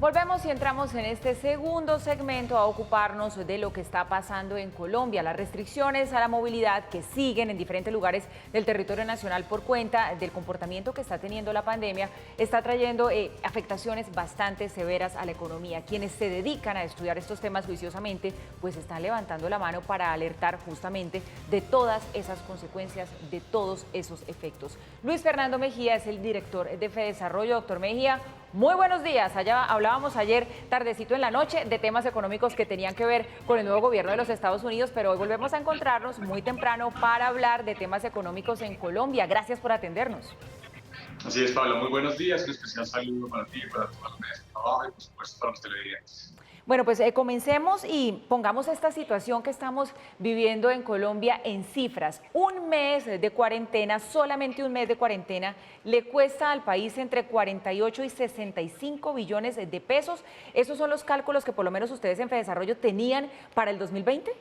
Volvemos y entramos en este segundo segmento a ocuparnos de lo que está pasando en Colombia, las restricciones a la movilidad que siguen en diferentes lugares del territorio nacional por cuenta del comportamiento que está teniendo la pandemia, está trayendo afectaciones bastante severas a la economía. Quienes se dedican a estudiar estos temas juiciosamente, pues están levantando la mano para alertar justamente de todas esas consecuencias, de todos esos efectos. Luis Fernando Mejía es el director de FEDesarrollo. Doctor Mejía, muy buenos días. Allá hablábamos ayer tardecito en la noche de temas económicos que tenían que ver con el nuevo gobierno de los Estados Unidos, pero hoy volvemos a encontrarnos muy temprano para hablar de temas económicos en Colombia. Gracias por atendernos. Así es, Pablo. Muy buenos días. Un especial saludo para ti, para todas las mesas de trabajo y, por supuesto, para los televidentes. Bueno, pues comencemos y pongamos esta situación que estamos viviendo en Colombia en cifras. Un mes de cuarentena, solamente un mes de cuarentena, le cuesta al país entre 48 y 65 billones de pesos. ¿Esos son los cálculos que por lo menos ustedes en FEDesarrollo tenían para el 2020?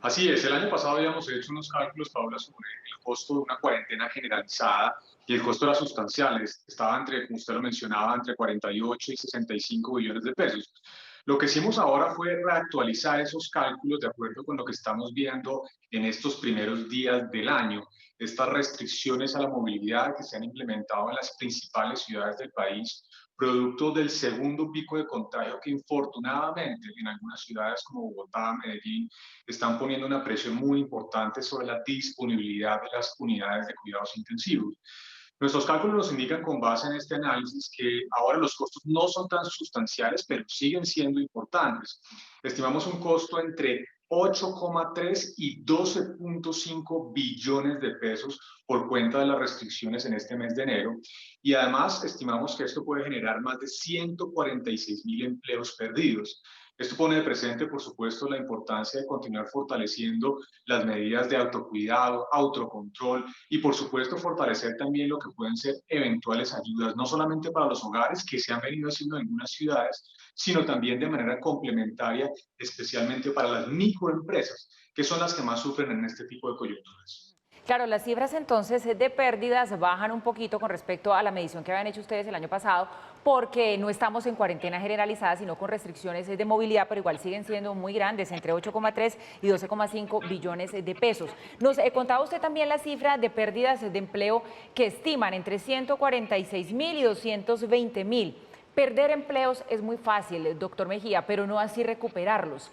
Así es, el año pasado habíamos hecho unos cálculos, Paula, sobre el costo de una cuarentena generalizada y el costo era sustancial. Estaba entre, como usted lo mencionaba, entre 48 y 65 billones de pesos. Lo que hicimos ahora fue reactualizar esos cálculos de acuerdo con lo que estamos viendo en estos primeros días del año. Estas restricciones a la movilidad que se han implementado en las principales ciudades del país, producto del segundo pico de contagio que infortunadamente en algunas ciudades como Bogotá, Medellín, están poniendo una presión muy importante sobre la disponibilidad de las unidades de cuidados intensivos. Nuestros cálculos nos indican con base en este análisis que ahora los costos no son tan sustanciales, pero siguen siendo importantes. Estimamos un costo entre 8,3 y 12,5 billones de pesos por cuenta de las restricciones en este mes de enero. Y además estimamos que esto puede generar más de 146.000 empleos perdidos. Esto pone de presente, por supuesto, la importancia de continuar fortaleciendo las medidas de autocuidado, autocontrol y, por supuesto, fortalecer también lo que pueden ser eventuales ayudas, no solamente para los hogares, que se han venido haciendo en algunas ciudades, sino también de manera complementaria, especialmente para las microempresas, que son las que más sufren en este tipo de coyunturas. Claro, las cifras entonces de pérdidas bajan un poquito con respecto a la medición que habían hecho ustedes el año pasado, porque no estamos en cuarentena generalizada, sino con restricciones de movilidad, pero igual siguen siendo muy grandes, entre 8,3 y 12,5 billones de pesos. Nos contaba usted también la cifra de pérdidas de empleo que estiman entre 146.000 y 220.000. Perder empleos es muy fácil, doctor Mejía, pero no así recuperarlos.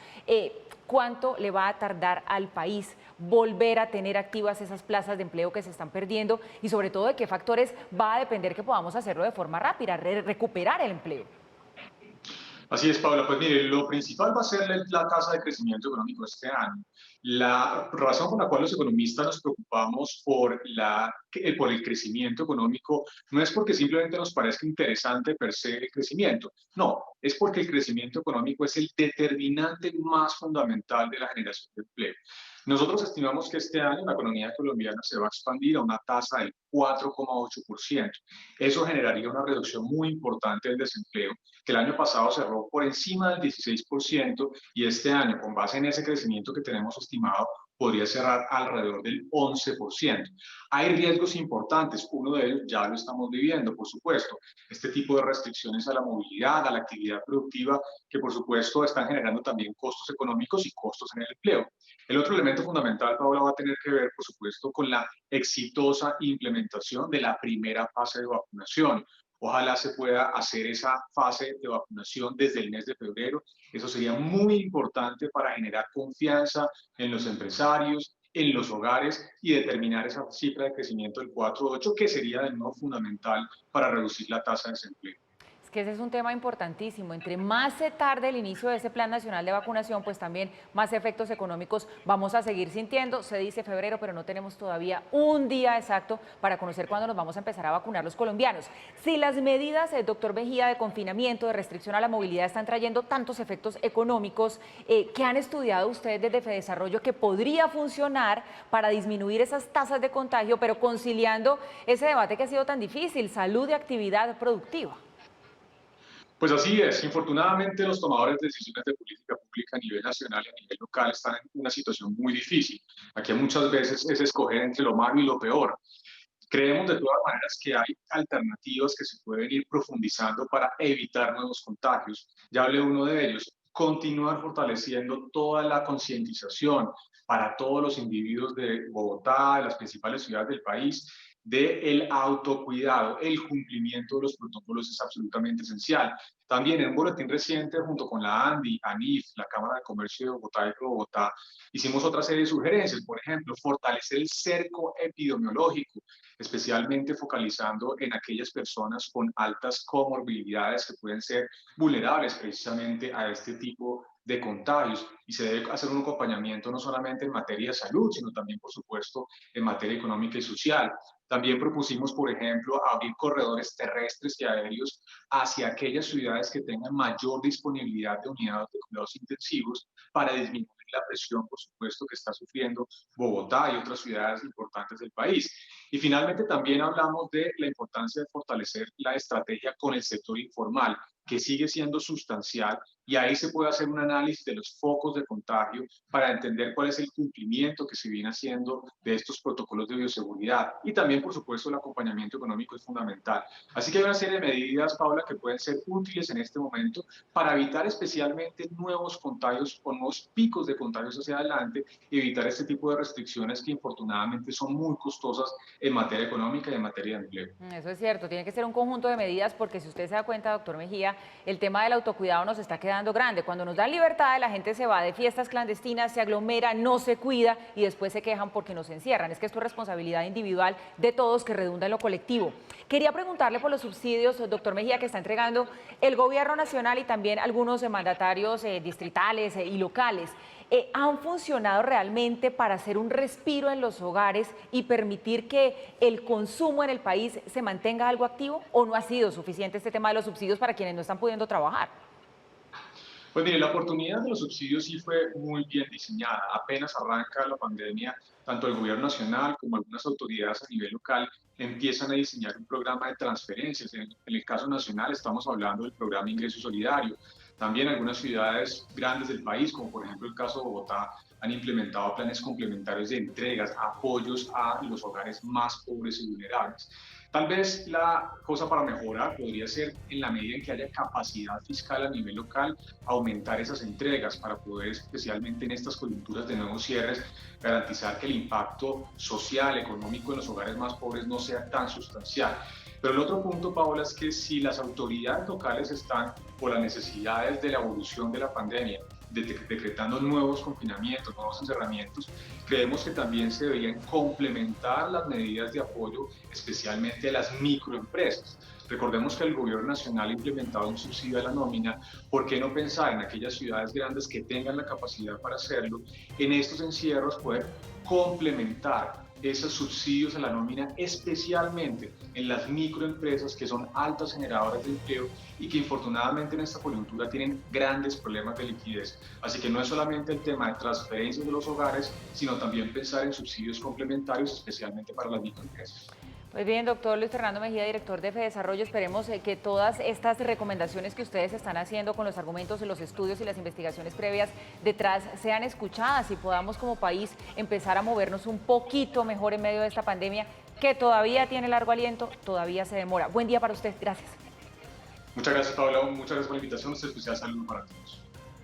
¿Cuánto le va a tardar al país volver a tener activas esas plazas de empleo que se están perdiendo? Y sobre todo, ¿de qué factores va a depender que podamos hacerlo de forma rápida, recuperar el empleo? Así es, Paula. Pues mire, lo principal va a ser la tasa de crecimiento económico este año. La razón por la cual los economistas nos preocupamos por el crecimiento económico no es porque simplemente nos parezca interesante per se el crecimiento, no, es porque el crecimiento económico es el determinante más fundamental de la generación de empleo. Nosotros estimamos que este año la economía colombiana se va a expandir a una tasa del 4,8%. Eso generaría una reducción muy importante del desempleo, que el año pasado cerró por encima del 16% y este año, con base en ese crecimiento que tenemos estimado, podría cerrar alrededor del 11%. Hay riesgos importantes, uno de ellos ya lo estamos viviendo, por supuesto, este tipo de restricciones a la movilidad, a la actividad productiva, que por supuesto están generando también costos económicos y costos en el empleo. El otro elemento fundamental, Paula, va a tener que ver, por supuesto, con la exitosa implementación de la primera fase de vacunación. Ojalá se pueda hacer esa fase de vacunación desde el mes de febrero. Eso sería muy importante para generar confianza en los empresarios, en los hogares y determinar esa cifra de crecimiento del 4,8, que sería de nuevo fundamental para reducir la tasa de desempleo. Es que ese es un tema importantísimo. Entre más se tarde el inicio de ese Plan Nacional de Vacunación, pues también más efectos económicos vamos a seguir sintiendo. Se dice febrero, pero no tenemos todavía un día exacto para conocer cuándo nos vamos a empezar a vacunar los colombianos. Si las medidas, doctor Mejía, de confinamiento, de restricción a la movilidad están trayendo tantos efectos económicos, ¿qué han estudiado ustedes desde FEDesarrollo que podría funcionar para disminuir esas tasas de contagio, pero conciliando ese debate que ha sido tan difícil, salud y actividad productiva? Pues así es. Infortunadamente, los tomadores de decisiones de política pública a nivel nacional y a nivel local están en una situación muy difícil. Aquí muchas veces es escoger entre lo malo y lo peor. Creemos de todas maneras que hay alternativas que se pueden ir profundizando para evitar nuevos contagios. Ya hablé uno de ellos, continuar fortaleciendo toda la concientización para todos los individuos de Bogotá, de las principales ciudades del país, del autocuidado, el cumplimiento de los protocolos es absolutamente esencial. También en un boletín reciente, junto con la ANDI, ANIF, la Cámara de Comercio de Bogotá y Bogotá, hicimos otra serie de sugerencias, por ejemplo, fortalecer el cerco epidemiológico, especialmente focalizando en aquellas personas con altas comorbilidades que pueden ser vulnerables precisamente a este tipo de contagios, y se debe hacer un acompañamiento no solamente en materia de salud, sino también, por supuesto, en materia económica y social. También propusimos, por ejemplo, abrir corredores terrestres y aéreos hacia aquellas ciudades que tengan mayor disponibilidad de unidades de cuidados intensivos para disminuir la presión, por supuesto, que está sufriendo Bogotá y otras ciudades importantes del país. Y finalmente también hablamos de la importancia de fortalecer la estrategia con el sector informal, que sigue siendo sustancial, y ahí se puede hacer un análisis de los focos de contagio para entender cuál es el cumplimiento que se viene haciendo de estos protocolos de bioseguridad. Y también, por supuesto, el acompañamiento económico es fundamental. Así que hay una serie de medidas, Paula, que pueden ser útiles en este momento para evitar especialmente nuevos contagios o nuevos picos de contagios hacia adelante y evitar este tipo de restricciones que infortunadamente son muy costosas en materia económica y en materia de empleo. Eso es cierto, tiene que ser un conjunto de medidas porque si usted se da cuenta, doctor Mejía, el tema del autocuidado nos está quedando grande. Cuando nos dan libertad, la gente se va de fiestas clandestinas, se aglomera, no se cuida y después se quejan porque nos encierran. Es que esto es responsabilidad individual de todos que redunda en lo colectivo. Quería preguntarle por los subsidios, doctor Mejía, que está entregando el gobierno nacional y también algunos mandatarios distritales y locales. ¿Han funcionado realmente para hacer un respiro en los hogares y permitir que el consumo en el país se mantenga algo activo? ¿O no ha sido suficiente este tema de los subsidios para quienes no están pudiendo trabajar? Pues mire, la oportunidad de los subsidios sí fue muy bien diseñada. Apenas arranca la pandemia, tanto el gobierno nacional como algunas autoridades a nivel local empiezan a diseñar un programa de transferencias. En el caso nacional estamos hablando del programa Ingreso Solidario. También algunas ciudades grandes del país, como por ejemplo el caso de Bogotá, han implementado planes complementarios de entregas, apoyos a los hogares más pobres y vulnerables. Tal vez la cosa para mejorar podría ser, en la medida en que haya capacidad fiscal a nivel local, aumentar esas entregas para poder, especialmente en estas coyunturas de nuevos cierres, garantizar que el impacto social, económico en los hogares más pobres no sea tan sustancial. Pero el otro punto, Paola, es que si las autoridades locales están, por las necesidades de la evolución de la pandemia, decretando nuevos confinamientos, nuevos encerramientos, creemos que también se deberían complementar las medidas de apoyo, especialmente a las microempresas. Recordemos que el gobierno nacional ha implementado un subsidio a la nómina. ¿Por qué no pensar en aquellas ciudades grandes que tengan la capacidad para hacerlo? En estos encierros poder complementar esos subsidios a la nómina, especialmente en las microempresas que son altas generadoras de empleo y que infortunadamente en esta coyuntura tienen grandes problemas de liquidez. Así que no es solamente el tema de transferencias de los hogares, sino también pensar en subsidios complementarios, especialmente para las microempresas. Pues bien, doctor Luis Fernando Mejía, director de FEDesarrollo, esperemos que todas estas recomendaciones que ustedes están haciendo con los argumentos, los estudios y las investigaciones previas detrás sean escuchadas y podamos como país empezar a movernos un poquito mejor en medio de esta pandemia que todavía tiene largo aliento, todavía se demora. Buen día para usted, gracias. Muchas gracias, Paula, muchas gracias por la invitación, un especial saludo para todos.